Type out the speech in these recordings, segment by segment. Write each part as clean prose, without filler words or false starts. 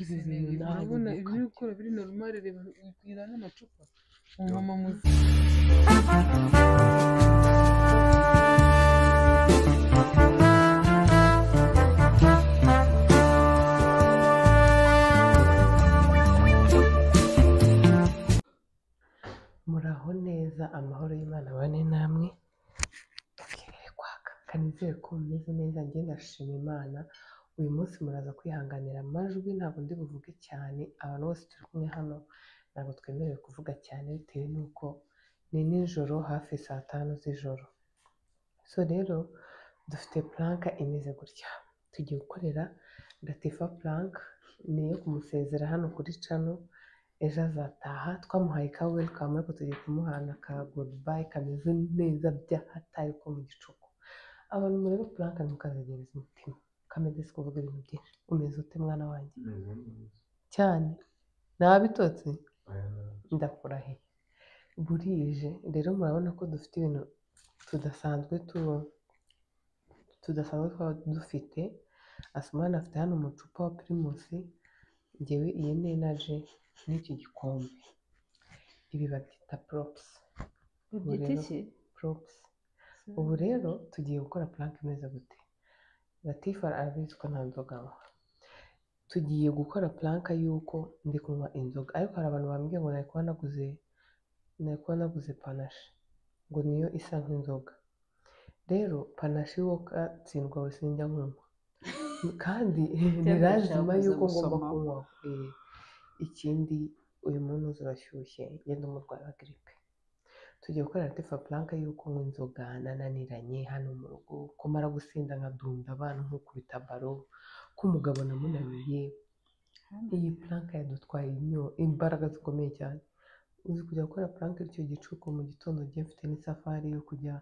ibi bintu ntabwo urabona ibi gukabya biri gukora biri normal, reba kugira n'amacupa umumama muzi muraho neza, amahoro y'Imana bane namwe. Tugiye kwaka kanizere ko mumeze neza, njye ndashima Imana. Uyu munsi muraza kwihanganira amajwi, ntabwo ndi buvuge cyane. Abantu bose turi kumwe hano ntabwo twemerewe kuvuga cyane bitewe n'uko ni nijoro hafi saa 5 z'ijoro. So rero dufite plank imeze gutya, tugiye gukorera Latifa plank, niyo kumusezera hano kuri channel. Ejo azataha, twamuhaye ka welcome ariko tugiye kumuhana ka goodbye kameze neza by'ahatari ko mu gicuku. Abantu mureba plank ntukazegereza umutima, kameze si kuvuga ibintu byinshi. Umeze ute mwana wanjye? Cyane nabitotse, ndakurahiye. Burije rero murabona ko dufite ibintu tudasanzwe twaba dufite. Asumani afite hano umucupa wa Primus, njyewe iyi ni energy n'iki gikombe. Ibi babyita props. Props. Ubu rero tugiye gukora plank imeze gute. Latifa arabizi ko nta nzoga anywa. Tugiye gukora plank y'uko ndi kunywa inzoga, ariko hari abantu bambwiye ngo nari kuba naguze panache ngo niyo isa nk'inzoga. Rero panache wo katsindwa we sinjya nkunywa, kandi ni lazima yuko ngomba kunywa. Ikindi uyu muntu urashyushye, ngenda umurwayi wa grippe. Tugiye gukora Latifa plank y'uko nywa inzoga, nananiranye hano mu rugo, kumara gusinda nkadunda abana nk'ukubita baro, ko umugabo namunaniye. Iyi plank yadutwaye imbaraga zikomeye cyane. Uzi kujya gukora plank icyo gicuku mu gitondo, gihe mfite n'isafari yo kujya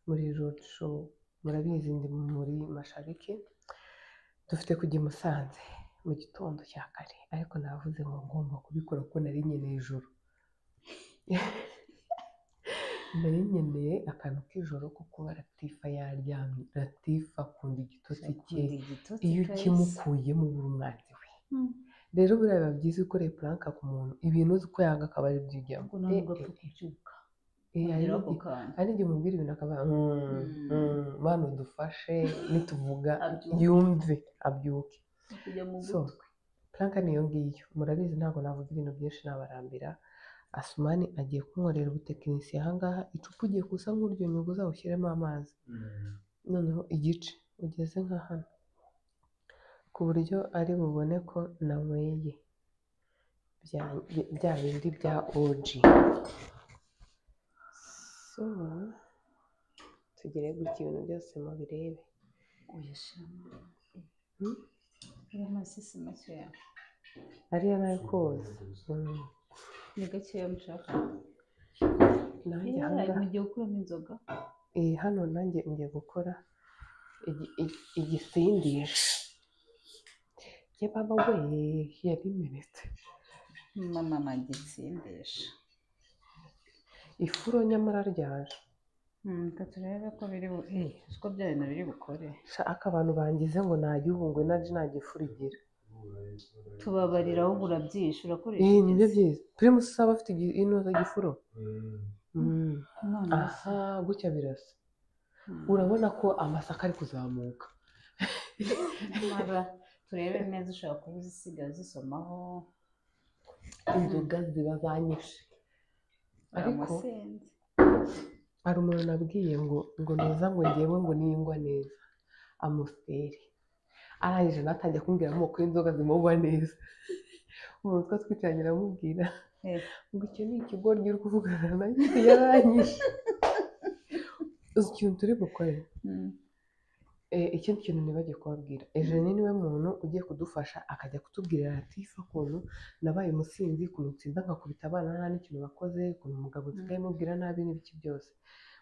muri road show. Murabizi ndi muri Mashariki, dufite kujya i Musanze mu gitondo cya kare, ariko navuze ngo ngomba kubikora ko nari nkeneye ijoro. Nari nkeneye akantu k'ijoro ko kuba Latifa yaryamye. Latifa akunda igitotsi cye, iyo ukimukuyemo ubura umwanzi we. Rero buriya biba byiza ukoreye plank ku muntu, ibintu uzi ko yanga akaba ari byo ujyamo. Hari igihe umubwira ibintu akaba Mana udufashe, nituvuga yumve abyuke. So plank niyo ngiyo, murabizi ntabwo navuga ibintu byinshi nabarambira. Asumani agiye kunkorera ubutekinisiye ahangaha. Icupa ugiye kusa nk'uryo nyugu uzawushyiremo amazi, noneho igice ugeze nka hano, ku buryo ari bubone ko nanyweye bya bindi bya OG. So tugere gutya ibintu byose mubirebe. Ariya nayo koza ni gakeya mushaka. nanjye ahangaha Mugiye gukuramo inzoga. hano nanjye ngiye gukora igisindisha. Ye baba we yabimenetse. Mama gitsindisha. Ifuro nyamara ryaje. Turebe ko biri siko bya bintu biri bukore. Shaka abantu bangize ngo nagihungwe naje nagifurigira. Tubabarira aho urabyisha urakoresha. Nibyo byiza. Primus saba afite inoza gifuro. Aha gutya birasa. Urabona ko amasaka ari kuzamuka. Mara turebe neza ushaka kubisiga zisomaho. Inzoga ziba zanyishe. Ariko hari umuntu nabwiye ngo neza ngo ngewe ngo ningwa neza Amstel. Arangije natangiye kumbwira amoko y'inzoga zimugwa neza. Umuntu twatwicaranye aramubwira ngo icyo ni ikigoryi uri kuvugana na cyo yaranyishe. Uzi ikintu turi bukore? Ikindi kintu nibagiye kubabwira, Eugenie niwe muntu ugiye kudufasha akajya kutubwirira Latifa ukuntu nabaye umusinzi, ukuntu nsinda nkakubita abana nta n'ikintu bakoze, ukuntu umugabo nsigaye mubwira nabi n'ibiki byose.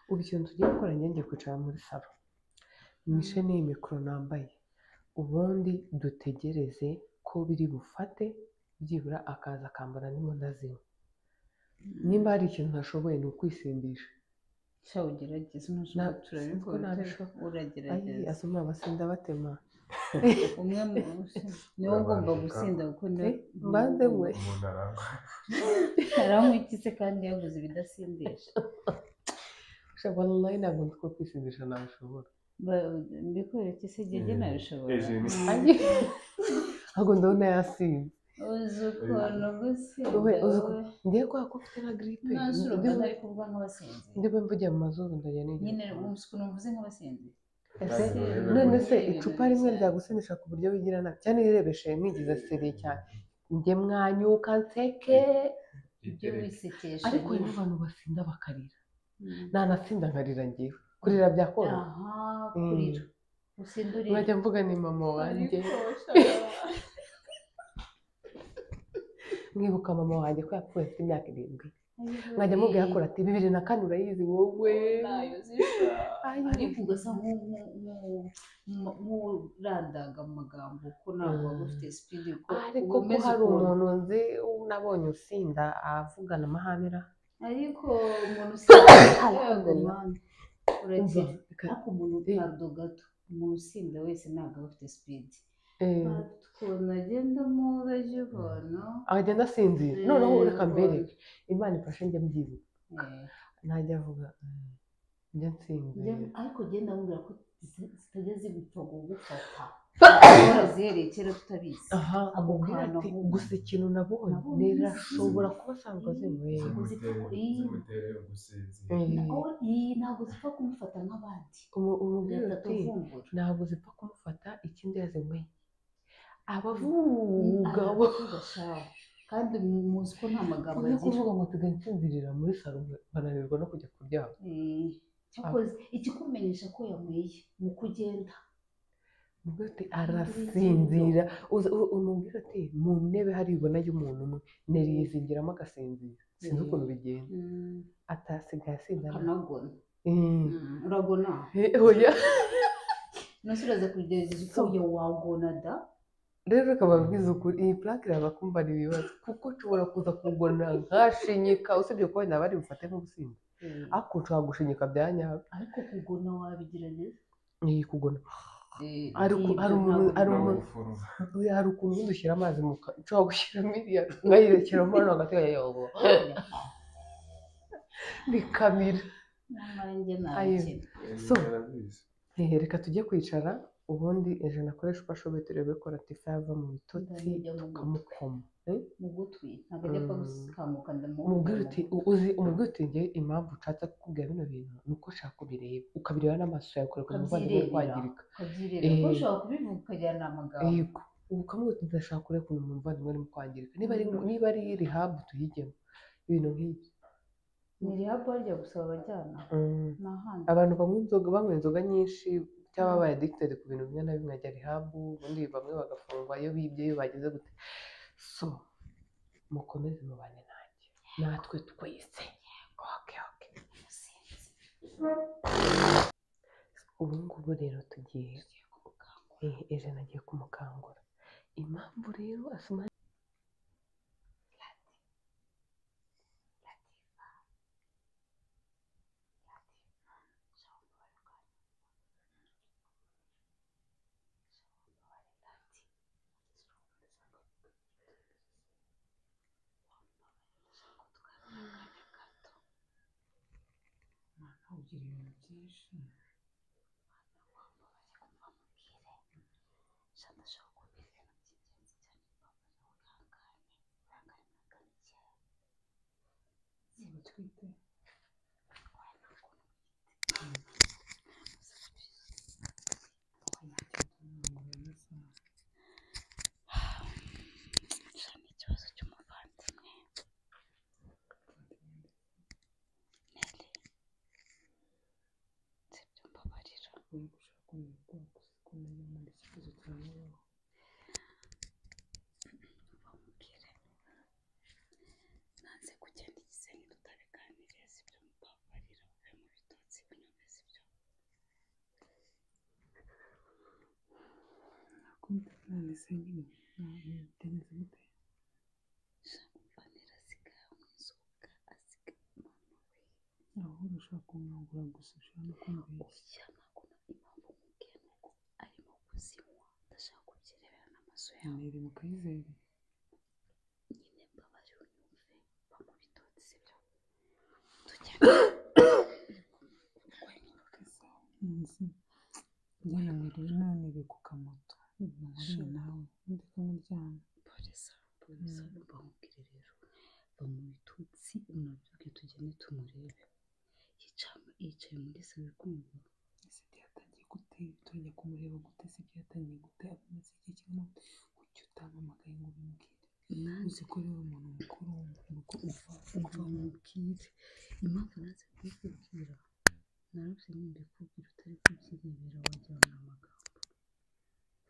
Ubu ikintu tugiye gukora, ngiye kwicara muri salo, nishe n'iyi mikoro nambaye, ubundi dutegereze ko biri bufate, byibura akaza akambara ndimo ndazinywa. Nimba hari ikintu ntashoboye ni ukwisindisha. Ugerageza turabikora uragerageza. Asoma abasinda batema. umwe niwe ugomba gusinda kuko mbanze mwe umuntu arangwa aranywa iki se kandi yaguze ibidasindisha ushobora wallahi ntabwo nzi ko kwisindisha nabishobora mbikore iki se igihe nabishobora ahubwo ndabona yasinze uzi ukuntu gusinda ngiye kwa ko ufite na gripe nasuruka ntari kuvuga nk'abasinzi ndiwe mvugiye mu mazuru ndajya nigira nyine ukuntu mvuze nk'abasinzi none se icupa rimwe ryagusindisha ku buryo wigira nabi cyane nirebeshe mwigize seriye cyane njye mwanyuka nseke ibyo wisekesha ariko hari n'abantu basinda bakarira nanasinda nkarira ngewe kurira byakora kurira usinda urira nkajya mvuga ni mama wanjye mwibuka mama wanjye ko yapfuye afite imyaka 7 nkajya mubwira ko ati 2004 urayizi wowe ariko ugasa nk'urandaga mu magambo ko ntabwo waba ufite sipidi ariko ko hari umuntu nzi nabonye usinda avugana amahamira ariko umuntu usinda uragira ariko umuntu utardo gato umuntu usinda wese ntabwo aba afite sipidi ukuntu agendamo urajibona agenda asinzira noneho reka mbereke imana ifashe njya mbyibuka ntajya avuga njya nsinzira ariko genda mubwira ko zitajya zigupfa gufata zihereye kera tutabizi amubwira ati gusa ikintu nabonye nirashobora kuba asanzwe zinyweye iyi ntabwo zipfa kumufata nk'abandi umubwira ati ntabwo zipfa kumufata ikindi yazinyweye abavuga kandi muzi ko nta magambo agira kuvuga ngo tugahita nsinzirira muri salo bananirwa no kujya kuryama cyakoze ikikumenyesha ko yanyweye mu kugenda ati arasinzira umubwira ati mu ntebe hari ibona y'umuntu umwe neriyizingiramo agasinzira sinzi ukuntu bigenda atasigaye asinda kanagona uragona oya nasubiza kugerageza uko yo wagona da rero kababwiza ukuri iyi plaque iraza kumbara ibibazo kuko nshobora kuza kugona nkashinyika usibye ko wenda bari bufate nk'ubusinzi ariko nshobora gushinyika bya nyabyo ariko kugona wabigerageza iyi kugona hari ukuntu dushyira amazi mu kanwa nshobora gushyiramo iriya nkayirekeramo hano hagati ya yobo bikamira so reka tujye kwicara ubundi ejo nakoresha uko ashoboye turebe ko latifa yava mu bitotsi tukamukoma mu gutwi ntabwo ajya apfa gukamuka umubwira uti njye impamvu nshatse kukubwira bino bintu ni uko ushaka kubireba ukabireba n'amaso yawe ukareka umuvandimwe kwangirika ukabyireba ko ushobora kubivuga ukajyana amagambo yego ubu ukamubwira uti ndashaka kureba ukuntu umuvandimwe arimo kwangirika niba ari rihabu tuyigemo ibintu nk'ibyo ni rihabu harya gusaba abajyana abantu banywa inzoga nyinshi cyangwa babaye addicted ku bintu bimwe na bimwe ajya rihabu ubundi bamwe bagafungwa iyo bibye iyo bageze gute so mukomeze mubane nanjye natwe twese okay ubu ngubu rero tugiye ejo nagiye kumukangura impamvu rero asoma ugira ibintu byinshi utwite ikibazo cy'umuvandimwe sibyo mbabarira uri gushaka kumenya muri ikibazo cyawe bamubwire nanze kugenda igisenyi tutabiganiriye sibyo mbabarira uve mu bitotsi unyumve sibyo nakunda none se nyine bimeze gute shakumvanira asigaye umwizuka asigaye mama we aho urashaka kumwangura gusa ushaka no kumvira ntabwo impamvu mubwiye nuko arimo kuzinywa nere mu Kayizeri nyine mbabarira unyumve bamubitotse sibyo tujyane nzi njyana rero none ku kamoto nahuriye nawe ndetse muryana polisi bamubwire rero bamubitotsi unabyuke tugende tumurebe yicaye muri salo kumva ese byatangiye gute tujya kumureba gute se byatangiye gute amaze iki kintu kuki utampamagaye ngo bimbwire uzi ko rero umuntu mukuru nuko uva mubwire impamvu naze kubikubwira narabye nimbikubwira utari kubyirebera wagira ngo amagambo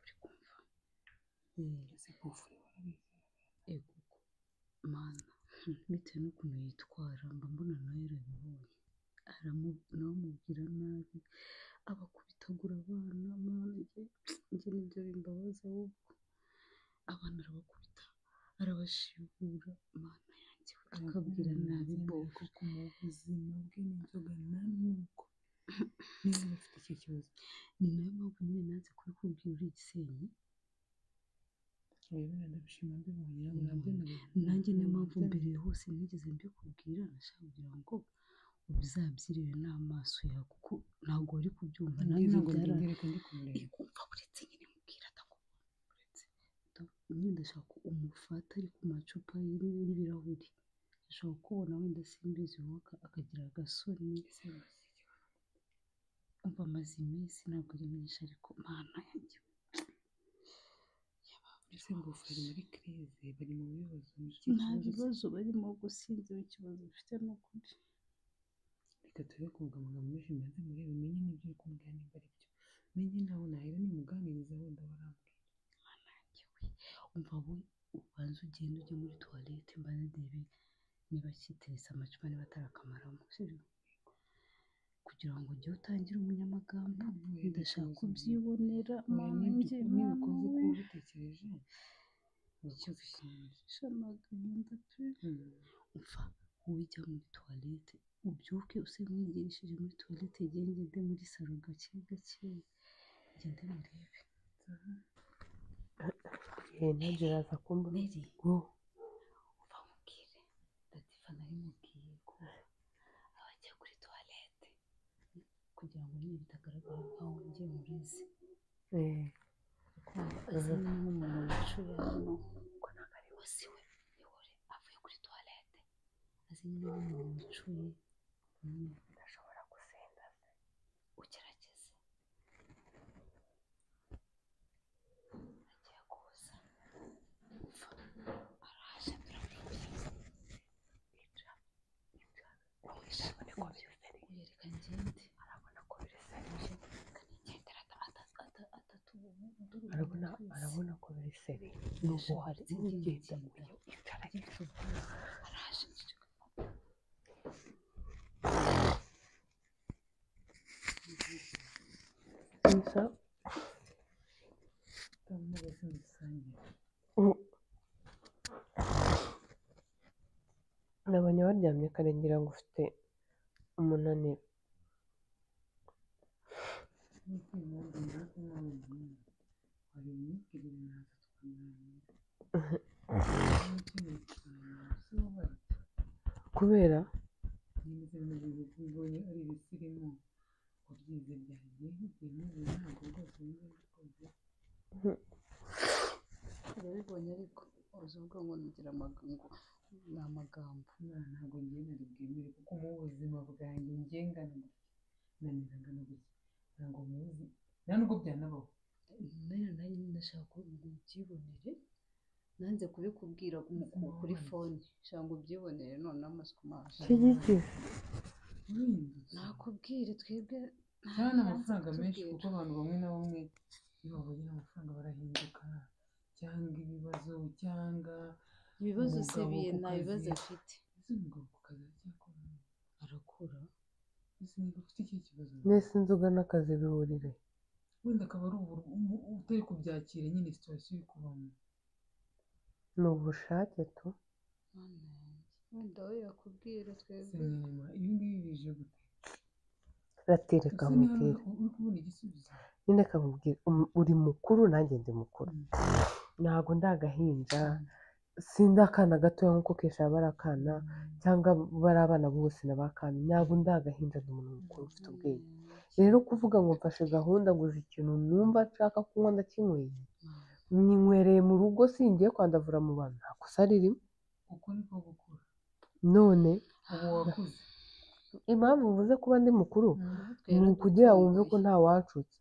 uri kumva ese bufure warabizi ego mana bitewe n'ukuntu yitwara mba mbona nawe yarabibonye nawe amubwira nabi abakubitagura abana mana njye nibyo bimbabaza ahubwo abana arabakubita arabashibura mana yanjye akabwira nabi boko ku buzima bwe n'inzoga nanuko niba ufite icyo kibazo ni nayo mpamvu nyine nanze kubikubwira uri Gisenyi rero ndabishima mbibonye nabyo nanjye niyo mpamvu mbere hose nigeze mbikubwira nashaka kugira ngo ubizabyirire n'amaso yawe kuko ntabwo wari kubyumva nanjye kumva uretse nyine mubwira uretse nyine ndashaka umufata ari ku macupa y'ibirahuri ashobora kubona wenda simbizi wowe akagira agasoni umva amaze iminsi ntabwo ari myinshi ariko mana yanjye ese bufure muri crise bari mu bibazo nta bibazo barimo gusinzira ikibazo ufite ni ukuri reka turebe kuvuga amagambo menshi maze murebe menye n'ibyo uri kumbwira nimba ari byo menye nawe nahera nimuganiriza wenda barambwira mana yanjye umva wowe ubanza ugenda ujya muri toilette mbanze ndebe niba kiteretse amacupa niba atarakamaramo sibyo kugira ngo ujye utangira umunyamagambo ndashaka kubyibonera mana yanjye nibikoze kuba ubitekereje icyo bikanje amagahinda pe umva wowe ujya muri toilette ubyuke use mwigirishije muri toilette ngende muri salo gake gake ngende murebe ntabyo uraza kumva Mary uva mubwire Latifa nari mubwiye ko abajya kuri toilette kugira ngo niba bitagaragara nkaho ngiye murizi asa nk'umuntu wicuye hano ko ntabwo ari wose we ihore avuye kuri toilette azi nk'umuntu wicuye ndashobora gusinda se ugerageze agiye kuza araje yereka ngende arabona ko birisarije kanigendera arabona ko biri seri n'ubwo hari ugenda icara araje gusa nabonye waryamye kare ngira ngo ufite umunaniro kubera ubonye ari ibisirimu wabyize byanjye byemewe ntabwo rwose urabibonye ariko uzuvuga ngo ngira amagambo ni amagambo ntabwo ngiye nari bwemere kuko mu buzima bwanjye ngengana nanirangana gutya ntabwo muzi nta nubwo byanabaho nayo ndashaka ko ubyibonere nanze kubikubwira kuri fone shaka ngo ubyibonere none amaso ku maso nakubwire twebwe cyane amafaranga menshi kuko abantu bamwe na bamwe iyo babonye amafaranga barahinduka cyangwa ibibazo cyangwa ibibazo se biye nta bibazo afite ese umugabo ku kazi arakora arakora ese niba ufite iki kibazo nese inzoga n'akazi bihurire wenda akaba ari utari kubyakira nyine situwasiyo iri kubamo ni ubushake tu wenda we yakubwira twebwe ibi ngibi bije gute ratereka mubwire uri kubona igisubizo nyine kamubwire uri mukuru nanjye ndi mukuru ntabwo ndi agahinja sindi akana gatoya nk'uko kesha yaba ari akana cyangwa bari abana bose n'abakana ntabwo ndi agahinja ndi umuntu mukuru ufite ubwenge rero kuvuga ngo mfashe gahunda ngo uzi ikintu numva nshaka kunywa ndakinyweye ninywereye mu rugo singiye kwandavura mu bantu nta kosa ririmo uko niko gukura none ubu wakuze impamvu mvuze kuba ndi mukuru ni ukugira wumve ko nta wacutse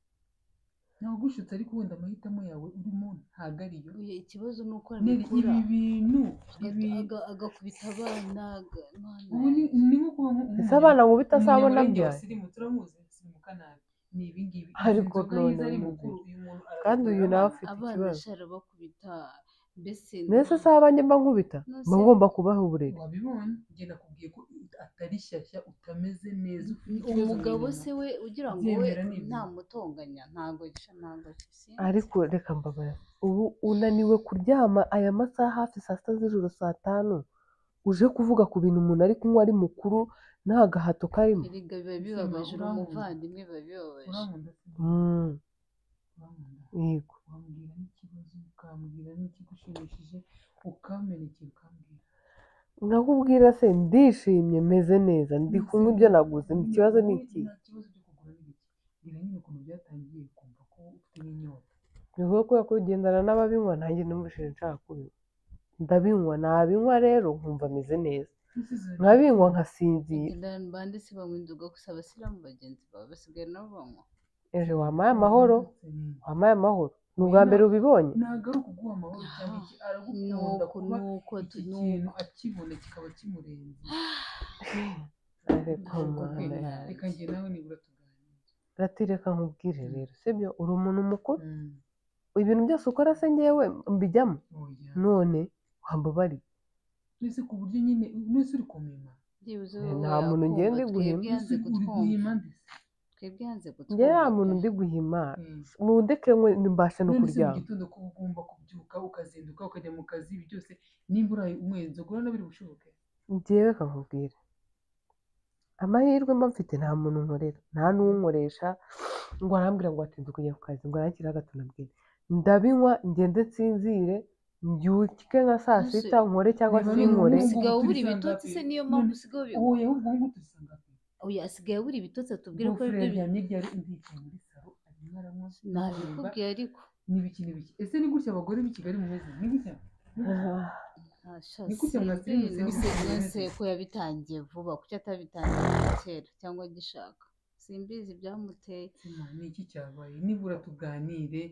ntabwo ushutse ariko wenda amahitamo yawe urimo ntabwo ariyo ikibazo ni uko ibi bintu agakubita abana ubu ni nko kuba ese abana nkubita se abo nabyaye abasirimu turamuzi basirimuka nabi ni ibi ngibi ariko none ari mukuru uyu muntu kandi uyu nawe afite abana ikibazo shara bakubita mbese mbese se abanjye mba nkubita mba ngomba kubaha uburere wabibonye njye nakubwiye ko atari shyashya utameze neza umugabo se we ugira ngo we nta mutonganya ntabwo ariko reka mbabara ubu unaniwe kuryama aya masaha hafi saa sita z'ijoro saa tanu uje kuvuga ku bintu umuntu ari kunywa ari mukuru nta gahato karimo erega biba bibabaje uri umuvandimwe biba bibabaje yego wambwira n'ikibazo ukambwira n'ikigushimishije ukamenekera ukambwira nkakubwira se ndishimye meze neza ndi kunywa ibyo naguze ikibazo ni iki nta kibazo cyo kugura n'ibiki mbwira nyine ukuntu byatangiye kumva ko ufite n'inyota ni ukuvuga kubera ko ugendana n'ababinywa nanjye numvishije nshaka kubinywa ndabinywa nabinywa rero nkumva ameze neza nkabinywa nkasinzira bande se banywa inzoga gusa abasilamu bagenzi bawe basigaye nabo banywa ejo wampaye amahoro wampaye amahoro ni ubwa mbere ubibonye ntabwo ari ukuguha amahoro cyangwa iki aragukunda kuba iki kintu akibona kikaba kimurenze reka njye nawe nibura tuganira reka nkubwire rero sibyo uri umuntu mukuru ibintu byose ukora se ngewe mbijyamo none wambabariye mbese ku buryo nyine mwese uri kumenya nta muntu ngenda guhima twebwe yanze njye nta muntu ndi guhima mundeke mbashe no kuryama mu gitondo ko ugomba kubyuka ukazinduka ukajya mu kazi ibi byose nimba uraye unyweye inzoga urabona biri bushoboke njyewe kakubwira amahirwe mba mfite nta muntu nkorera nta n'unkoresha ngo arambwira ngo watinze kujya ku kazi ngo arakire agatunabwire ndabinywa ngende nsinzire mbyuke nka saa sita nkore cyangwa se nkore usigaye ubura ibitotsi se niyo mpamvu usigaye ubibona ubu ahubwo ngubu turisanga oya asigaye abura ibitotsi atubwire ko ibyo byamye ryari indikiye muri salo arimo aranywa ntabikubwiye ariko n'ibiki n'ibiki ese ni gutya abagore b'i Kigali mumeze ni gutya ni gutya mwese ko yabitangiye vuba kuki atabitangiye kera cyangwa agishaka simbizi byamuteye ni iki cyabaye nibura tuganire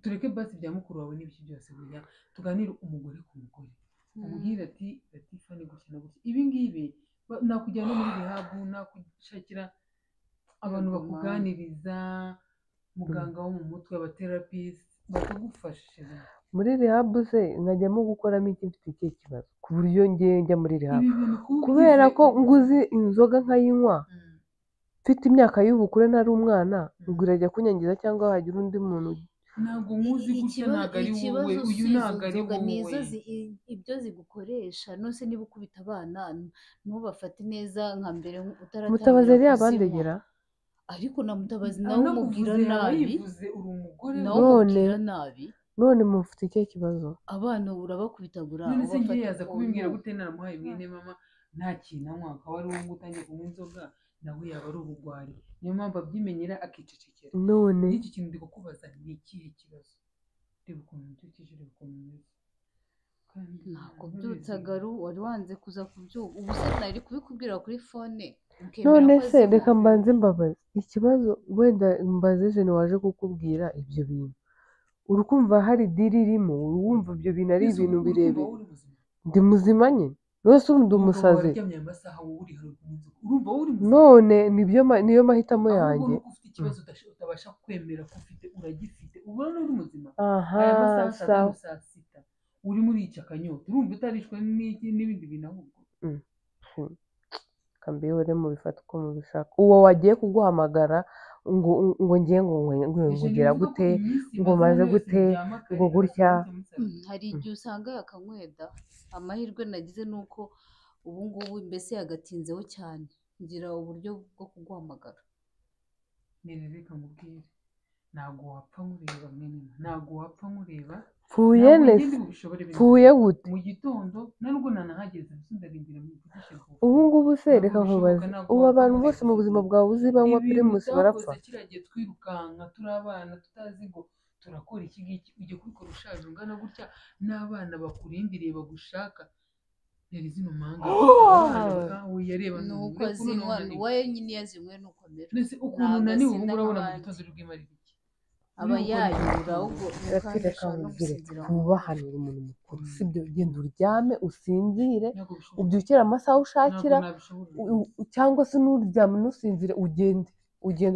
tureke basi bya mukuru wawe n'ibiki byose burya tuganire umugore ku mugore umubwire ati Latifa ni gutya na gutya ibi ngibi nakujyana muri rehabu nakushakira abantu bakuganiriza muganga wo mu mutwe abaterapisite bakagufasha muri rehabu se nkajyamo gukoramo iki mfite ikihe kibazo ku buryo njya muri rehabu kubera ko nguzi inzoga nkayinywa mfite imyaka y'ubukure ntari umwana ngo irajya kunyangiza cyangwa hagira undi muntu ntabwo nkuzi gutya ntabwo ari wowe uyu ntabwo ari wowe ibyo zigukoresha nose niba ukubita abana ntubafate neza nka mbere utaratangira mutabazi yari yabandegera ariko na mutabazi nawe umubwira nabi nawe umubwira nabi none mufite ikihe kibazo abana urabakubitagura none se ngiye yaza kubimbwira gute naramuhaye mwene mama nta kintu anywa akaba ari wowe utangiye kunywa inzoga nawe yaba ari ubugwari niyo mpamvu abyimenyera akicecekera none n'iki kintu ndi kukubaza ni ikihe kibazo reba ukuntu mbyukije reba ukuntu umeze ntabwo byutagaru wari wanze kuza kubyuka ubu se nari kubikubwira kuri fone none se reka mbanze mbabaze ikibazo wenda mbazije waje kukubwira ibyo bintu urukumva hari diri irimo urumva ibyo bintu ari ibintu birebire ndi muzima nyine rwose undi umusazi none niyo mahitamo yanjye ufite ikibazo utabasha kwemera ko ufite uragifite ubona uri muzima aha sawa saa sita uri muri iki akanyota urumva utarishwe n'ibindi bintu ahubwo kambiyore mubifata uko mubishaka uwo wagiye kuguhamagara ngo ngiye ngo ngira gute ngo maze gute ngo gutya hari igihe usanga yakanyweda amahirwe nagize ni uko ubu ngubu mbese yagatinzeho cyane ngira uburyo bwo kuguhamagara reka mubwire ntabwo wapfa nkureba mwene ntabwo wapfa nkureba pfuye nese pfuye gute mu gitondo nubwo nanahageze ndarindira mu gitishe ubu ngubu se reka nkubaze ubu abantu bose mu buzima bwawe uzi banywa primus barapfa kiragiye twirukanka turi abana tutazi ngo turakora iki ngiki ujye kubikora ushaje ungana gutya n'abana bakurindiriye bagushaka yari zino manga yareba nuko azinywa wowe nyine yazinywe nuko mbere ukuntu naniwe ubu urabona mu gitondo uri bwimarire iki aba yayura ahubwo reka nkubwire wubahanire umuntu mukuru sibyo genda uryame usinzire ubyukire amasaha ushakira cyangwa se n'uryame nusinzire ugende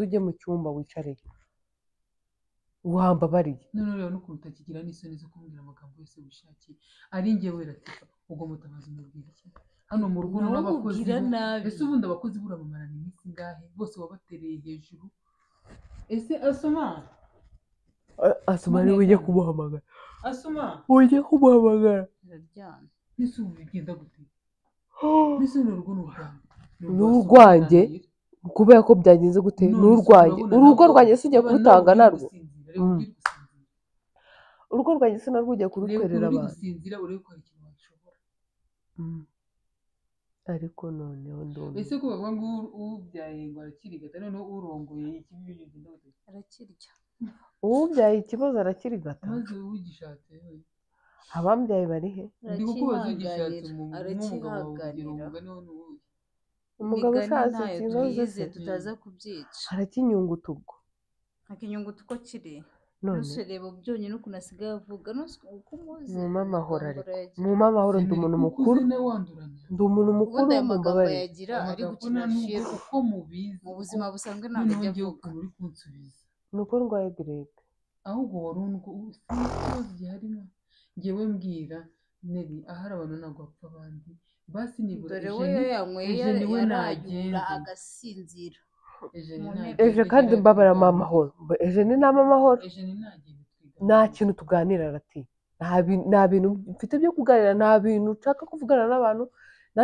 ujye mu cyumba wicareyo wambabariye none rero n'ukuntu utakigira n'isoni zo kumbwira amagambo yose wishakiye ari njyewe Latifa ubwo mutabazi mubwira iki hano mu rugo n'abakozi ese ubundi abakozi burabamarana iminsi ngahe bose wabatereye hejuru ese Asoma niwe ujye kumuhamagara Asoma ujye kumuhamagara nese ubu bigenda gute nese n'urugo n'urwanjye kubera ko byagenze gute n'urwanjye urugo rwanjye si ujya kurutanga narwo urugo rwanjye si narwo ujya kurutwerera abantu ariko noneho ndumva ese ko bavuga ngo ubyaye ngo arakirigata noneho urongoye ikibi bigenda gute arakirya ubyaye ikibazo arakirigata maze ugishatse abambyaye bari he ndi kukubaza ugishatse umugabo wawe umugabo ushatse ikibazo se tutaza kubyica arakinyunguta ubwo akinyunguta uko kiri none reba byonyine ukuntu asigaye avuga uko muzi mu amahoro ndi umuntu mukuru ndi umuntu mukuru w'umubabare yagira ari gukina shiro uko mubizi mu buzima busanzwe ntabwo ajya avuga uri kunsubiza nuko ndwaye grade ahubwo warungo ikibazo giharimo ngewe mbwira Neri ahari abantu ntabwo bapfa abandi basi nibura dore we yanyweye yarayura agasinzira eje kandi mbabara amahoro eje ni nama amahoro nta kintu tuganira Lati nta bintu mfite byo kuganira nta bintu nshaka kuvugana n'abantu nta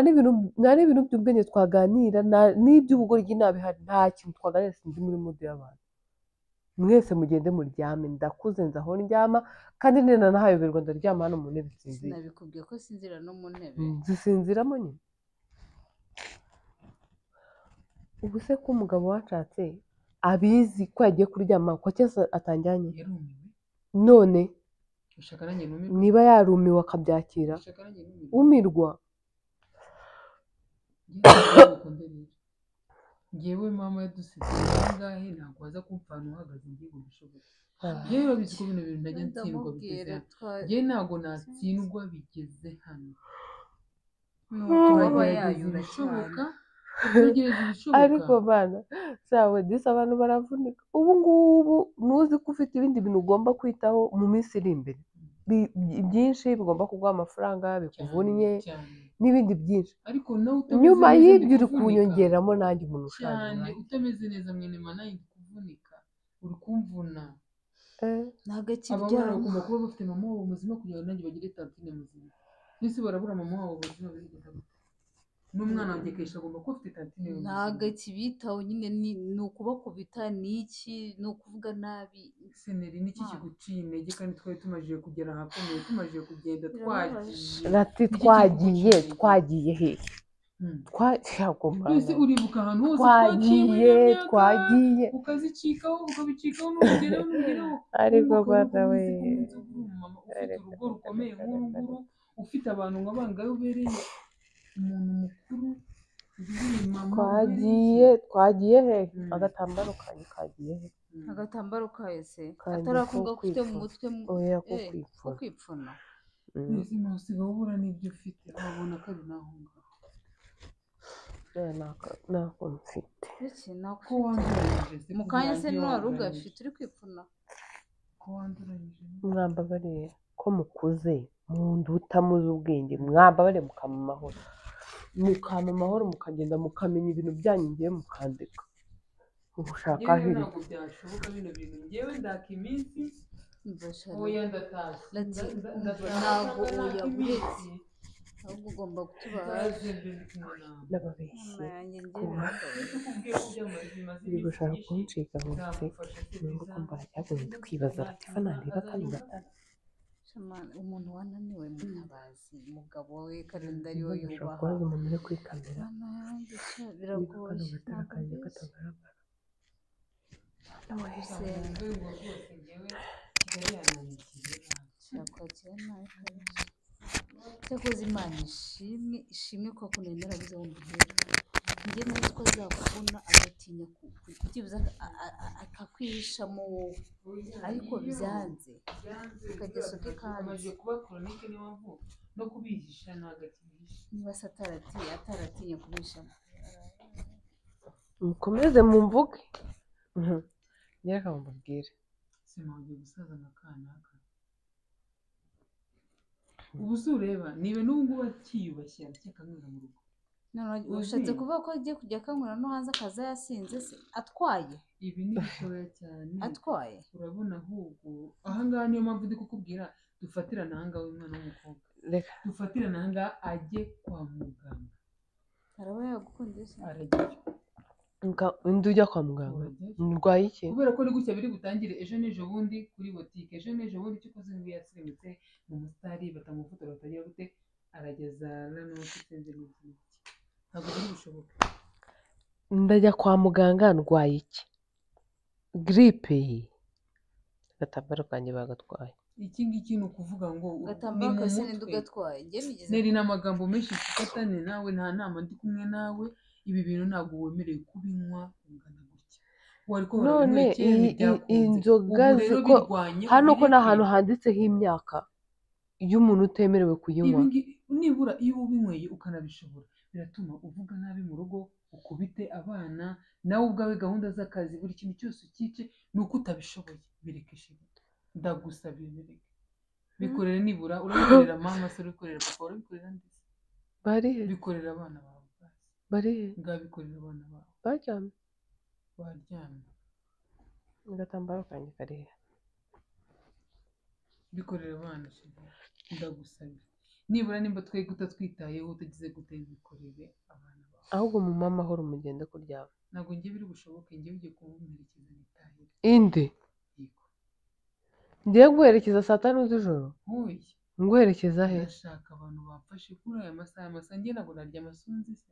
n'ibintu by'ubwenge twaganira n'iby'ubugoryi ntabihari nta kintu twaganira sinzi muri mudu y'abantu mwese mugende muryame ndakuze nzaho ndyama kandi nina nahayoberwa ndaryama hano mu ntebe sinzira sinabikubwiye ko sinzira no mu ntebe zisinziramo nyine ubu se ko umugabo washatse abizi ko yagiye kuryama ko cyose atanjyanye none niba yarumiwe akabyakira umirwa ngewe mama yadusize ngahe ntabwo waza kumfana uhagaze ngiye bishoboka yewe babizi ko bino bintu ntajya ntsindwa bigeze ngewe ntabwo natsindwa bigeze hano turagerageza ibishoboka ariko bana sawe disi abantu baravunika ubu ngubu ntuzi ko ufite ibindi bintu ugomba kwitaho mu minsi iri imbere byinshi bigomba kuguha amafaranga bikuvunnye n'ibindi byinshi nyuma y'ibyo uri kunyongeramo nanjye umuntu ushaje cyane utameze neza mwene mana yindi kuvunika uri kumvuna ababara bagomba kuba bafite mama wabo muzima kugira ngo nanjye bagire tantine muzima n'isi barabura mama wabo muzima bigenda n'umwana wanjye kesha agomba kuba afite tantine muzima ntago kibitaho nyine ni ukubakubita n'iki ni ukuvuga nabi seneri n'iki kiguciye intege kandi twari tumajije kugera ahakomeye tumajije kugenda twagiye he twese uribuka ahantu hose twagiye ukazicikaho ukabicikaho n'ugeraho ariko bana we ufite urugo rukomeye nk'urunguru ufite abantu nk'abangahe ubereye umuntu mukuru twagiye he agatambaro kanjye kagiye he agatambaro kahise atarakunga ufite mu mutwe oya ko kwipfuna ubuzima busigaye ubura n'ibyo ufite wabona ko ari naho ntabwo mfite ko wanduranyije mu kanya se n'uwari ugafite uri kwipfuna ko wanduranyije mwambabariye ko mukuze munduta muzi ubwenge mwambabariye mukama amahoro mukagenda mukamenya ibintu byanyu ngiye mukandika ubushaka hirya ntabwo byashoboka bino bintu ngewe ndaka iminsi oya ndatashye ntabwo oya buretse ahubwo ugomba kutuba utazi mbere kumwe nawe n'ababeshyi mama yanjye njye kuba nakubwiye ko byamaze bimaze biri iminsi gushaka myinshi kuncika ngo nseke nzamufasha se nubwo biza kumva aracyagoye ndi kwibaza Latifa nareba kano gatara umuntu wananiwe mutabazi umugabo we karinda ariwe bashobora yubaha kubaza umuntu uri kuri kamera mama yanjye sha niba biragoye kano gatara ntabwo kanjye mbizi katagaragara gusenga urwego rwose ngewe kigali yananyikiye shakwakira nawe kabisa cyakoze imana ishimwe ko kunenera biza wumvira njye nari ko azakubona agatinya kukibuza akakwihishamo wowe ariko byanze akageso ke amaze kuba koronike niyo mpamvu no kubihisha ntagakihisha niba se ataratinya kubishamo mukomeze mumvuge reka mubabwire sima ugiye gusaza nka kanaka ubu se ureba niba n'ubu ngubu akiyubashye aracyakanyura mu rugo ushatse kuvuga ko agiye kujya akanywera no hanze akaza yasinze se atwaye ibi ni bitoya cyane atwaye urabona ahubwo ahangaha niyo mpamvu ndi kukubwira dufatirane ahangaha umwana w'umukobwa reka dufatirane ahangaha ajye kwa muganga araba yagukundiye se arajyayo undi ujya kwa muganga ndwaye iki kubera ko ari gutya biri butangire ejo n'ejo bundi kuri botike ejo n'ejo bundi cyo koze ngo yasirimutse mu musitari batamufotora batagira gute arageza rano sinzi n'iki ntabwo biri bushoboke ndajya kwa muganga ndwaye iki giripe agatambaro kanjye bagatwaye iki ngiki ni ukuvuga ngo gatambaro kose ninde ugatwaye njye nigeze neri n'amagambo menshi tufatane nawe nta nama ndi kumwe nawe ibi bintu ntabwo wemerewe kubinywa ungana gutya none inzoga ziko hano ko ni ahantu handitseho imyaka iyo umuntu utemerewe kuyinywa nibura iyo ubinyweye ukanabishobora biratuma uvuga nabi mu rugo ukubite abana nawe ubwawe gahunda z'akazi buri kintu cyose ukice ni uko utabishoboye birekeshe ndagusabye bireke bikorere nibura urabikorera mama se urabikorera papa urabikorera ndetse bari bikorera abana bawe bari ngabikorera abana bawe baryamye baryamye agatambaro kanjye karihe bikorera abana ndagusabye nibura nimba twebwe utatwitayeho utagize gutera bikorere abana bawe ahubwo mu mama ahora umugende kuryama ntabwo njye biri bushoboke njye ugiye kumuherekeza nitahire inde ngiye guherekeza saa tanu z'ijoro hoye nguherekeza he ndashaka abantu bamfashe kuri aya masaha njye ntabwo narya amasunzi se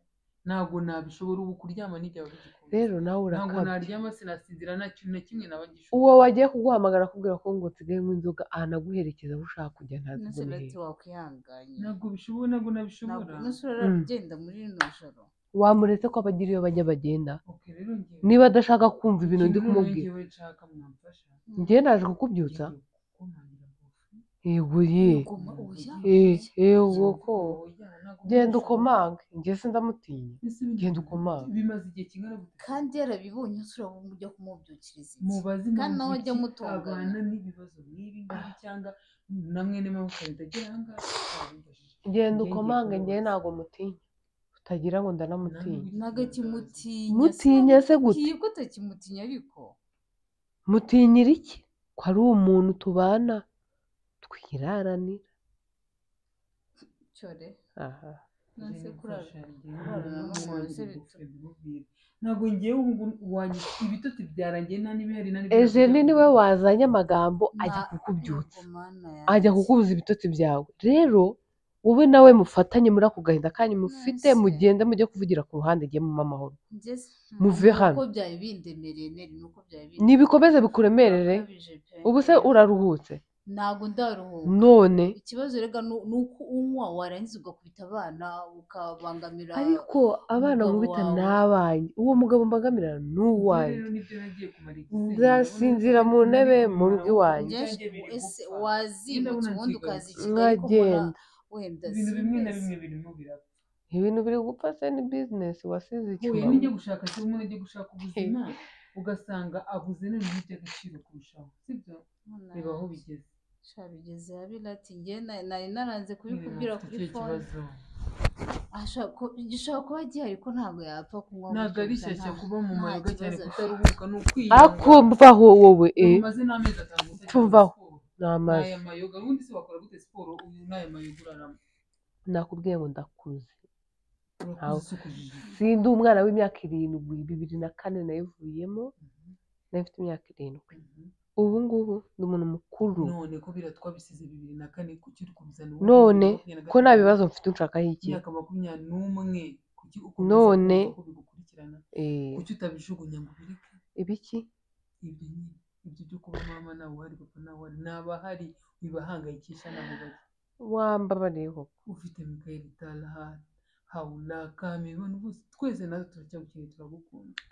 ntabwo nabishobora ubu kuryama n'igihe wabigikunda rero nawe ntabwo urakabye naryama sinasinzira nta kintu na kimwe naba gishobora uwo wagiye kuguhamagara akubwira ko ngo nsigaye nk'inzoga ahanaguherekeza aho ushaka kujya ntazi ngo ni hehe wakwihanganye ntabwo bishobora ntabwo nabishobora nusura ugenda muri rino joro wamuretse ko abagira iyo bajya bagenda okay rero njye niba adashaka kumva ibintu ndi kumubwira njyewe nshaka mwamfasha njye naje kukubyutsa yego yego ko genda ukomange njye se ndamutinya genda ukomange bimaze igihe kingana gute kandi yarabibonye usura mujya kumubyukiriza mubazi kandi nawe ajya mutunganya abana n'ibibazo nk'ibi ngibi cyangwa na mwene maboko ritagera ahangaha genda ukomange njye ntabwo mutinya utagira ngo ndanamutinya ntabwo kimutinya mutinya se gute ko utakimutinya ariko mutinyira iki ko ari umuntu tubana twiraranira cyore aha ntabwo ngewe ubu wanyita ibitotsi byarangiye nta n'ibihari nta Eugene niwe wazanye amagambo ajya kukubyutsa ajya kukubuza ibitotsi byawe rero wowe nawe mufatanye muri ako gahinda kanyu mufite mugende mujye kuvugira ku ruhande igihe mu amahoro muve hano nibikomeze bikuremerere ubu se uraruhutse ntabwo ndaruhuka none ikibazo rega ni uko unywa warangiza ugakubita abana ukabangamira ariko abana nkubita n'abanjye uwo mugabo mbagamira ni uwanjye nzasinzira mu ntebe mu rugo iwanjye ese wazimutse ubundi ukaza i Kigali nkagenda wenda ibintu bimwe na bimwe birimo birapfa ibintu biri gupfa se ni bizinesi wasize icyuma nijya gushaka se umuntu ajya gushaka ubuzima ugasanga abuze noneho iby'agaciro kurushaho sibyo reba aho bigeze bigeze habi ati njye nari naranze kubikubwira kuri fone gishobora kuba gihari ko ntabwo yapfa kunywa ntabwo ari shyashya kuba mu mayoga cyane kutaruhuka ni ukwiyanga akumvaho wowe umaze n'amezi atanu tumvaho n'aya mayoga ubundi se wakora gute siporo uyu n'aya mayoga urarama nakubwiye ngo ndakuze urakuze si ukujijisha. sindi umwana w'imyaka 7 2004 nayivuyemo nari mfite imyaka 7 ubu ngubu ndi umuntu mukuru none ko twabisize 2004 kuki uri kubizana ubu none ko nta bibazo mfite unshakaho iki imyaka 21 kuki none ko bigukurikirana kuki utabijugunya ngo bireke ibiki ibyo nyine ibyo byo kuba mama nawe uhari papa nawe uhari n'abahari bibahangayikisha nabo bari wambabariyeho ufite Michael Talha Haula Kamibona bose twese natwe turacyagukeneye turagukunda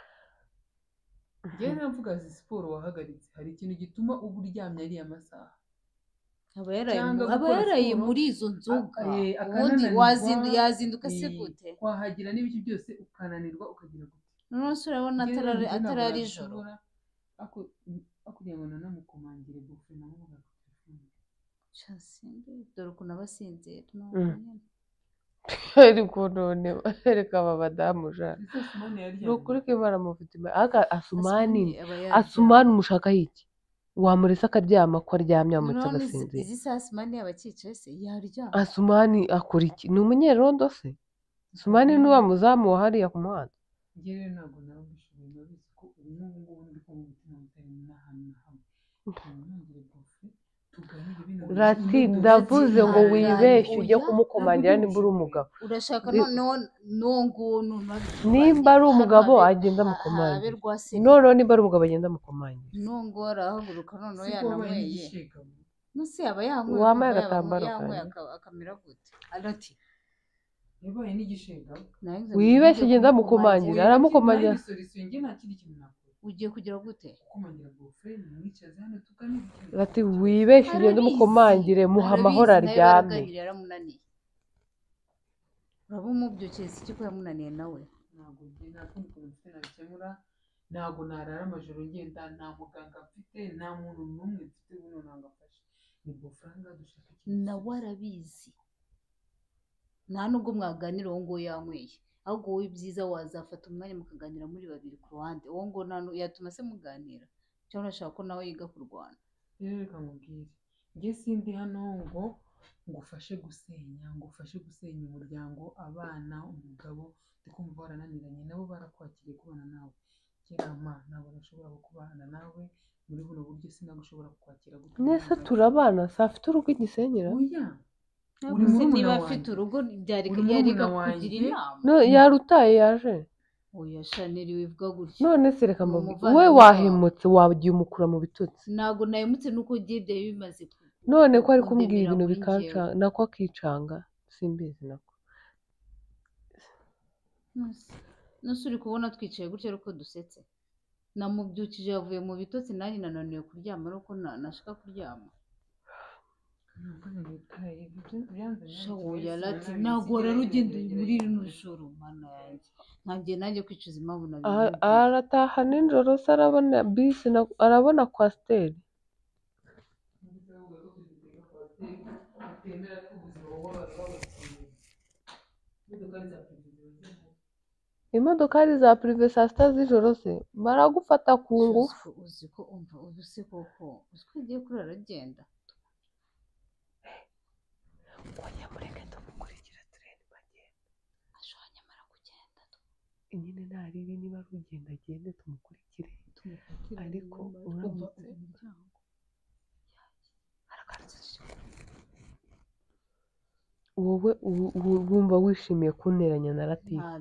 njyewe navuga izi siporo wahagaritse hari ikintu gituma uba uryamye ariya masaha aba yaraye muri izo nzoga ubundi yazinduka se gute wahagira n'ibiki byose ukananirwa ukagira gute noneho se urabona atarari ijoro kugira ngo nanamukomangire bofe namuvuga ku telefone dore ukuntu aba asinzira ariko none reka aba badamu jana ni ukuri ko imana mufite asumani umushakaho iki wamurese akaryama ko aryamye wamuretse agasinzira izi saa Asumani yaba akicaye se yaryama Asumani akora iki ni umunyerondo se Asumani ni wa muzamu wa hariya ku muhanda njyewe ntabwo nawe bishoboye nabizi ko ubu ngubu ndi kumva umutima utari n'ahantu na hamwe ntangire bofe rati ndavuze ngo wibeshye ujye kumukomangira nimba uri umugabo urashaka noneho nongono nimba ari umugabo agenda amukomangira noneho nimba ari umugabo agenda amukomangira nongo arahaguruka noneho yanamweye nose yaba yanyweye wambaye agatambaro akamera gute arati yabaye n'igishega wibeshye agenda amukomangira aramukomangira ugiye kugira gute ati wibeshye ugende umukomangire muha amahoro aryame uraba umubyukira iki ko yamunaniye nawe ntabwo narara amajoro ngenda nta muganga mfite nta muntu n'umwe mfite buno nangafashe ni bofaranga dushaka nawe arabizi nta nubwo mwaganira uwo nguwo yanyweye ahubwo wowe byiza wazafata umwanya mukaganira muri babiri ku ruhande uwo ngo yatuma se muganira cyangwa urashaka ko nawe yiga kurwana rero reka nkubwire njye sindi hano ngo ngufashe gusenya umuryango abana umugabo ndikumva barananiranye nabo barakwakiriye kubana nawe kirama ntabwo nashobora kubana nawe muri buno buryo sinagushobora kukwakira gute nese turabana safite urugo igisenyera oya niba afite urugo byari kugira inama yarutaye yaje oya shaneri wivuga gutya none se reka mbabwire we wahemutse wagiye umukura mu bitotsi ntabwo nahemutse nuko ugiye byari bimaze none ko ari kumbwira ibintu bikancanga nako akicanga simbizi nako nose uri kubona twicaye gutya ariko dusetse namubyukije yavuye mu bitotsi nanjye nananiwe kuryama ariko nashaka kuryama ntabwo rero ugenda muri rino joro mana yanjye nanjye kwicuza impamvu nabivuga arataha nijoro se arabona bisi arabona kwasiteri imodokari za pirive saa sita z'ijoro se baragufata ku ngufu uzi ko umva uzi se koko uzi ko ugiye kurara agenda oya mureke tumukurikira turebe bagenda ashobora nyamara kugenda nyine ntaribi niba ari ugenda agende tumukurikire ariko uramutse wowe wumva wishimiye kunteranya na Latifa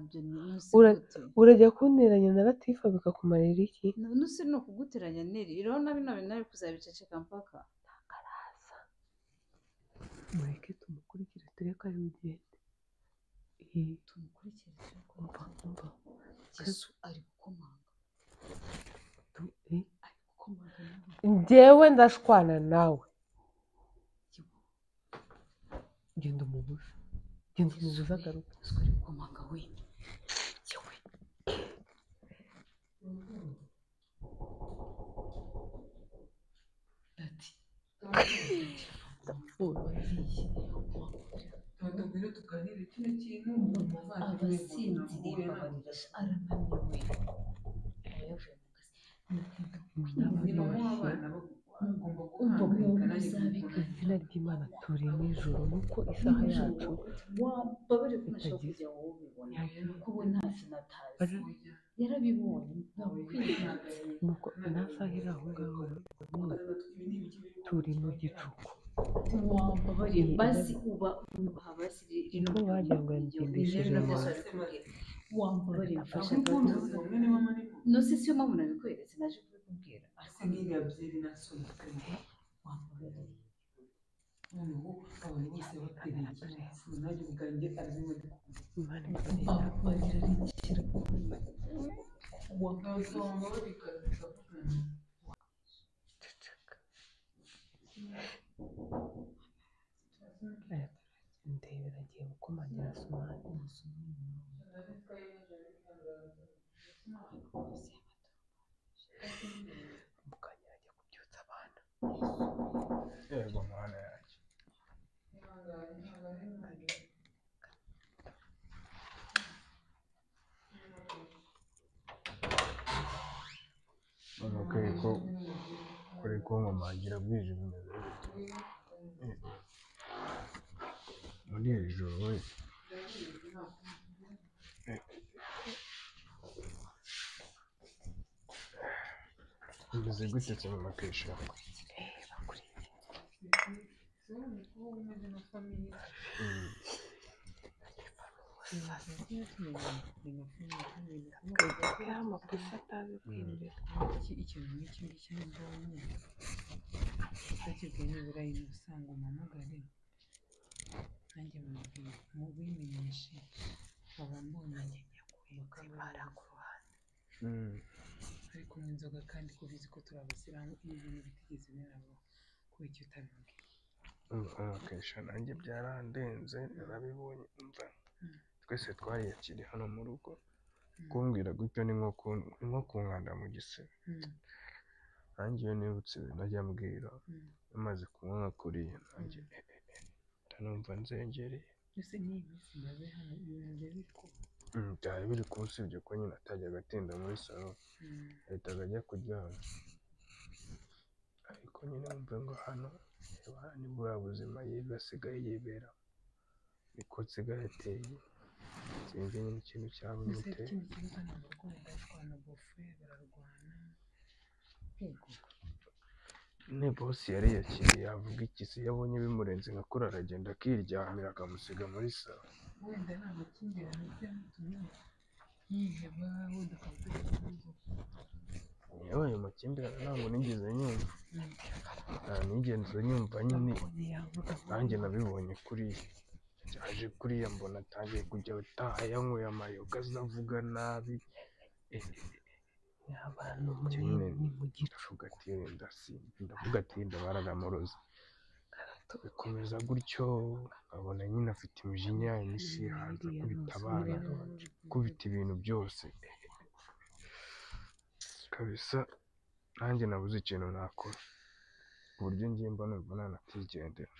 urajya kunteranya na Latifa bikakumarira iki nuse no kuguteranya neri urabona bino bintu ari kuzabiceceka mpaka ntakaraza mureke tumukurikire tureke ari ugende tumukurikire umva Yesu ari gukomanga njyewe ndashwana nawe genda umubuze agaruka ari gukomanga we abasinziriye babarisha arananiwe izina ry'Imana turi nijoro nuko isaha yacu wababare kumashaka kujya wowe ubibona nuko ubu nta kintu atazi yarabibonye nuko nasaha iri aho ngaho turi mu gicuku wababare basi uba basi niko wagira ngo yabyindishije mu wambabare mfasha nose siyo mpamvu nabikweretse naje kubikubwira ariko n'iriya byeri nasohotse wambabare noneho abantu bose batereye ikibazo nanjye ubwanjye arimo wambabare arikira wambabare ikavugana ndebera agiye gukomangira Asumani mukanya ajya kubyutsa abana yego mwana yanjye bakwiye ko kuri kunkomangira bwije bimeze muri iri joro we bimeze gute se mu makesha amakosa atazi kwinjira ikintu n'iki ngiki mbonye utakibwiye nibura usanga umpamagare nanjye mubimenyeshe nkaba mbonye bakabara ku ruhande ariko n'inzoga kandi kubizi ko turi abasilamu iyo ibintu bitigeze binabaho kuba icyo utabimbwiye amakesha nanjye byarandenze narabibonye umva twese twariyakiriye hano mu rugo kumbwira gutyo ni nko kunkanda mu gisebe nanjye iyo nibutse najya mbwira amaze kunywa nka kuriya nanjye ndanumva nzengereye mbese n'iyi minsi maze hano ibintu biri kuba byari biri kuba usibye ko nyine atajyaga atinda muri salo yahitaga ajya kuryama ariko nyine wumve ngo hano ni buriya buzima yiga asigaye yibera niko nsigaye ateye sinzi nyine ikintu cyaba bimuteye ikindi kibazo ni abarwayi barwana bofe bararwana yego ne bosi yariyakiriye yavuga iki se yabonye bimurenze nka kuri aragenda akiryamira akamusiga muri salo wenda nta makimbirane byamutumye yiheba wenda akavuga ikibazo yewe ayo makimbirane ntabwo nigeze nyumva nigeze nyumva nyine nanjye nabibonye kuriya cyaje kuriya mbona atangiye kujya utaha yanyweye amayoga azavuga nabi abantu munini mu ndavuga ati ndavuga ati ndabararamuroza bikomeza gutyo nkabona nyine afite imijinya imisi hanze akubita abana akubita ibintu byose kabisa nanjye nabuze ikintu nakora ku buryo ngiye mba numva nanakwigendera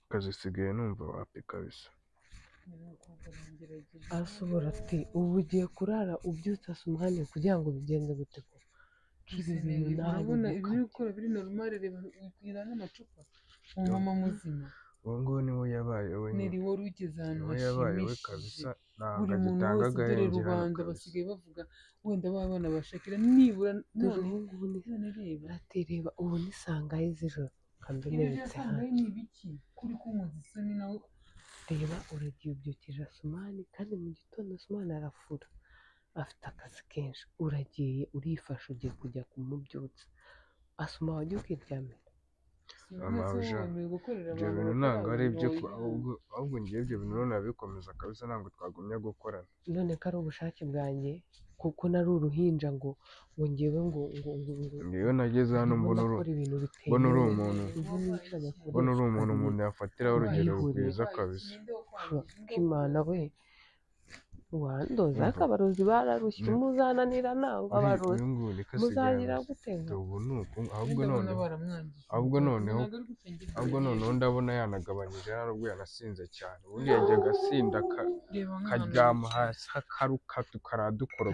akazisigaye numva wapi kabisa asobora ati ubu ugiye kurara ubyutse Asumani kugira ngo bigenze gute ko ibi bintu urabona ibi biri gukora biri normal reba wikwira n'amacupa umumama muzima uwo nguwo niwe yabaye we neri wari ugeze ahantu yabaye we kabisa ntabwo agitanga agahenge rubanda basigaye bavuga wenda babana bashakira nibura none ngubu reba ati reba ubu ni sangahe z'ijoro kandi unebetse hano ni ibiki kuri kumuza isoni nawe reba uragiye ubyukije Asumani kandi mu gitondo Asumani arafura afite akazi kenshi uragiye urifasha ugiye kujya kumubyutsa Asuma wajya ukiryamira ibyo bintu ntabwo ari ibyo ahubwo ngiye ibyo bintu nabikomeza kabisa ntabwo twagumya gukorana none ko ari ubushake bwanjye kuko nari uruhinja ngo ngewe ngo iyo nageze hano mbona uri umuntu umuntu yafatiraho urugero rwiza kabisa Imana we wandoza ariko abarozi bararushye muzananira ntabwo abarozi muzagira gute ahubwo noneho ndabona yanagabanyije nubwo yanasinze cyane ubundi yajyaga asinda akaryama hasi hakaruka tukaradukora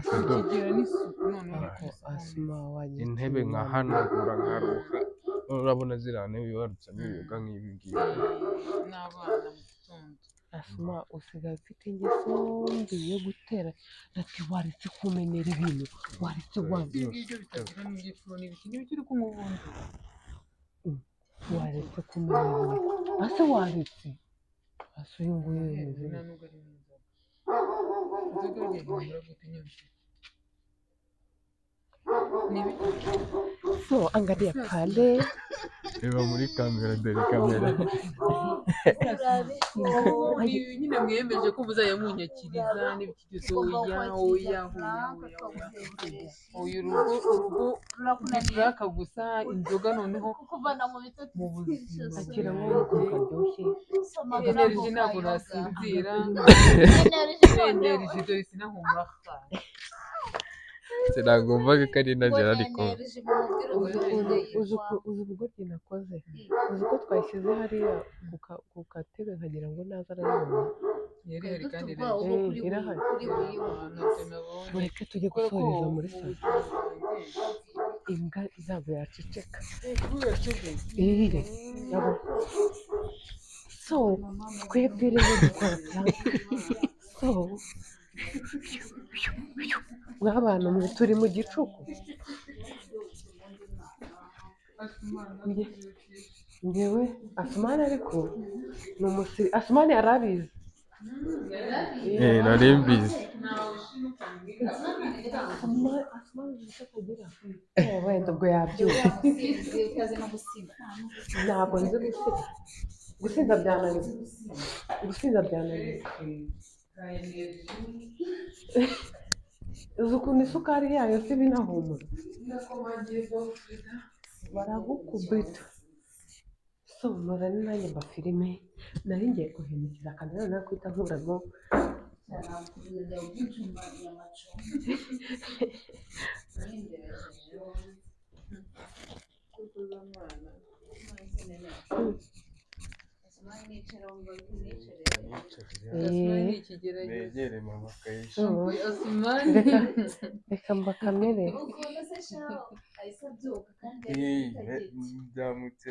Asuma wagiye intebe nkahanagura nkaruha urabona ziriya ntebe wibarutsemo ibiyoga nk'ibi ngibi n'abana mu gitondo Asuma usigaye ufite ingeso mbi yo gutera ati waretse kumenera ibintu waretse wabi ibyo ngibyo bitagira n'ibyiciro n'ibiki n'ibiki uri kunywa ubundi waretse kumenera ibintu ase waretse ase uyu nguyu yemeze nta nubwo ari n'inzoga inzoga ntihindura gute nyinshi so angalia pale reba muri kamera dore kamera nyine mwiyemeje ko muzajya munyakiriza n'ibiki byose oya urugo rwaka gusa inzoga noneho mu buzima akira nk'uko karyoshye energy ntabwo nasinzira energy dore sinahumura sinagombaga ko ari najya ariko uzi ubugoryi nakoze uzi ko twashyize hariya ku katebe nkagira ngo naza arayibona yari kandi irahari mureke tujye gusoreza muri salo imbwa ntabwo yaceceka ire nabo so twebwe rero dukora plank so mw'abantu mwe turi mu gicuku ngewe asumani ariko ni umusiri asumani yarabizi nari mbizi wenda ubwo yabyuka ntabwo nzi gusinda byananiye gusinda byananiye uzi ukuntu isukari yayo si binahumura baragukubita so murane nanjye mba filime nari ngiye guhindukira kamera nawe kwita nkuramo negere mama akayishyura reka mbakamere nzamutse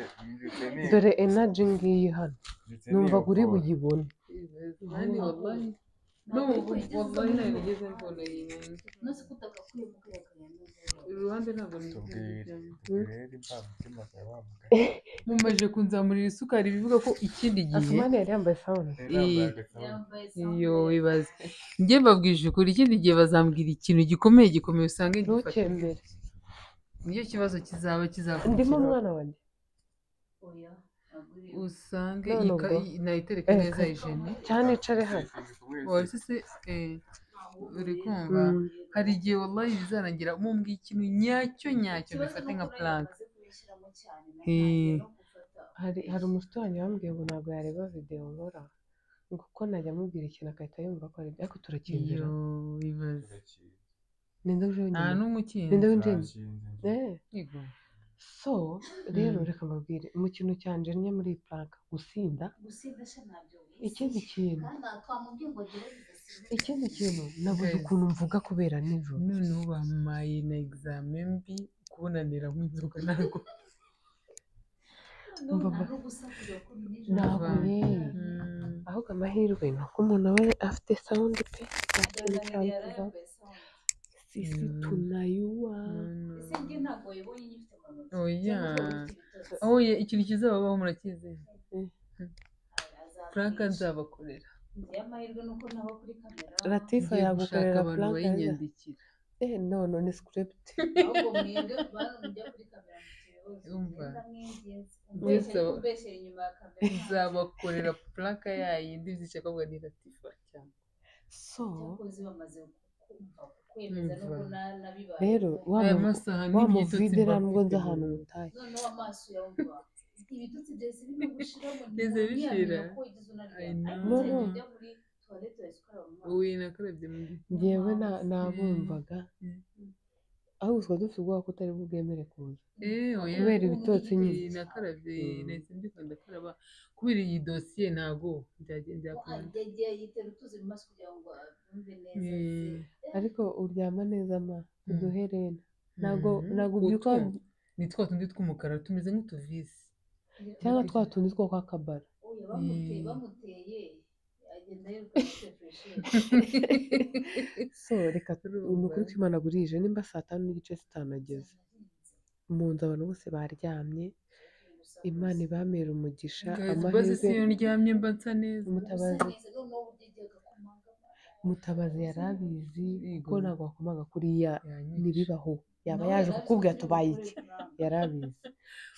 dore energy ngiyi hano numva uri buyibone wallahi nayo nigeze mbona iyi iruhande ntabwo mumaze kunzamurira isukari bivuga ko ikindi gihe asumani yari yambaye sound iyo wibaza njye mbabwije ukuri ikindi gihe bazambwira ikintu gikomeye usange ntukembere nicyo kibazo kizaba ndimo umwana wanjye usange nayitereka neza ijene cyane icare hano wese se uri kumva hari igihe wallahi bizarangira mumbwiye ikintu nyacyo bifate nka plank hari umusore wanjye wambwiye ngo ntabwo yareba video nkora kuko najya amubwira ikintu agahita yumva ko ari ibyo ariko turakinjira bibaza ninde uje nta n'umwe ukinze ninde winjiye so rero reka mbabwire mu kintu cyanjennye muri iyi plank gusinda ikindi kintu nabuze ukuntu mvuga kubera nijoro noneho bampaye na examen mbi kubonanira nk'inzoga ntabwo ntabwo ahubwo amahirwe ni uko umuntu aba afite sound pe nta kintu cyamuvuga sisi tunayuwa oya ikintu kizababaho murakizeye plank nzabakorera Latifa yagukorera abantu plank bayinyandikira no ni script umva nzabakorera plank yayindi zishakabwa ni Latifa cyane so rero wamuvidera nubwo nzi ahantu mutaye bize bishira ubu nakarabye muri ngewe nabumvaga aho uswa dufite ubwoba ko utari bwemere kuza kubera ibitotsi nyine nakarabye nahise mbyuka ndakaraba kubera iyi dosiye ntago ariko uryama neza ma uduherena ntago ubyuka ni twa tundi tw'umukara tumeze nk'utuvisi cyangwa twa tundi two kwa kabara. bamuteye agenda yiruka afite furesheri. So reka ni ukuri ko Imana burije nimba saa 5:30 zitanageze mu nzu abantu bose baryamye, Imana ibamera umugisha basi si amahirwe. iyo ndyamye mba nsa neza. Mutabazi yari abizi Yego. ko ntabwo wakomaga kuriya Yanyica. ntibibaho, yaba yaje kukubwira tubaye iki, yari abizi.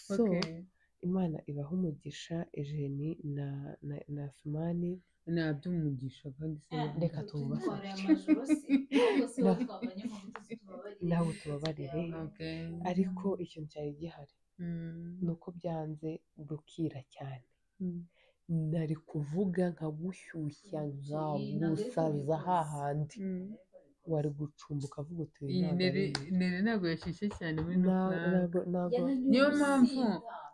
So Okay. Imana ibaha umugisha Eugenie na Asumani. nta by'umugisha kandi se Reka tububafashe ntabwo tubabarire, Okay. ariko ikintu cyari gihari Mm. ni uko byanze bukira cyane. Mm. Nari kuvuga nkagushyushya nkagusaza hahandi Mm. wari gucumba ukavuga uti uyu iyi ntabwo ari nere ntabwo yashyushye cyane muri no Na- plan. ntabwo niyo mpamvu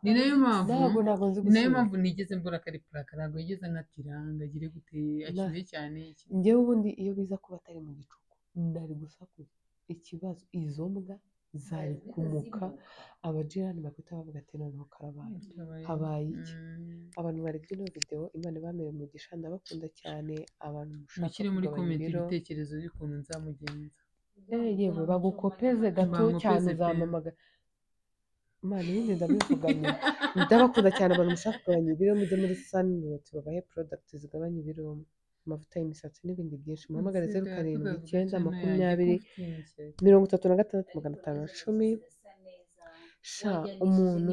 ni nayo mpamvu ntabwo nzi ni nayo gusubiza. mpamvu nigeze mbura akari puraka ntabwo yigeze nkatira ngo agire gute ashyushye cyane iki. njyewe ubundi iyo biza kuba atari mu gicuku nari gusakuza. Ikibazo izo mbwa zari kumuka, abajirani bakahita bavuga ati noneho karabaye, habaye iki? Abantu barebye ino video Imana ibamere umugisha, ndabakunda cyane. Abantu mushaka mushyire muri kugabanya komenti ibiro, ibitekerezo by'ukuntu nzamugenza. yewe bagukopeze gato Bankopeze cyane pe. uzamamaga. Imana ibindi ndabivuganye, ndabakunda cyane. Abantu mushaka kugabanya ibiro mujye muri Sunrot babahe product zigabanya ibiro, amavuta y'imisatsi n'ibindi byinshi. Muhamagare 079203610. Sha umuntu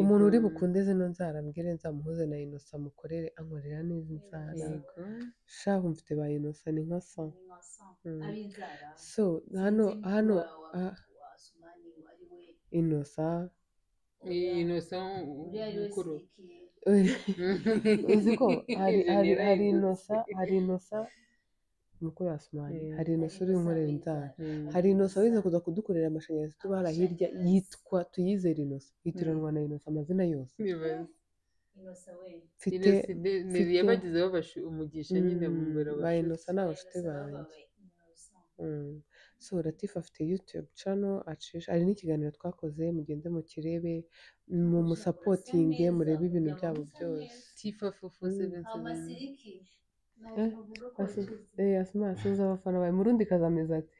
umuntu uri bukunde zino nzara mbwire nzamuhuze na Innocent amukorere ankorera n'izi nzara. Yego. Sha mfite ba Innocent ni nka sa. So hano Innocent Innocent mukuru. uzi ko hari Innocent mukuru wa Asumani, hari Innocent uri nkorera inzara, hari Innocent wize kuza kudukorera amashanyarazi tuba hara hirya yitwa Tuyizere Innocent, yitiranwa na Innocent amazina yose. Mfite yabagizeho umugisha nyine ba Innocent ni abashuti banjye. So Latifa afite YouTube channel acisha, hari n'ikiganiro twakoze mugende mukirebe mu musapotinge murebe ibintu byabo byose. Tifa fufu 77. Asuma sinzi abafana bawe murundi kazameza ati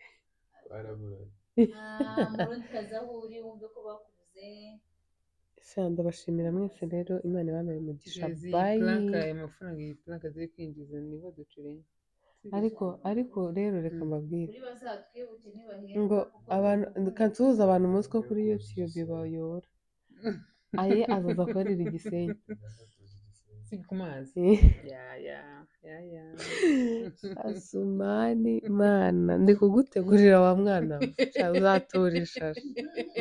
sha ndabashimira mwese rero, Imana ibamere umugisha. Bye. amafaranga iyi planka ziri kwinjiza nibo ducurenge. ariko rero reka mbabwire ngo abantu kansuhuza abantu umunsi ko kuri YouTube bayobora aye azaza korera Igisenyi. Si ku mazi. ya Asumani mana ndi kugutegurira wa mwana we, uzaturisha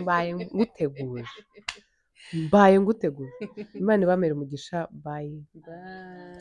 mbaye nguteguje Imana ibamere umugisha. Bye. Bye.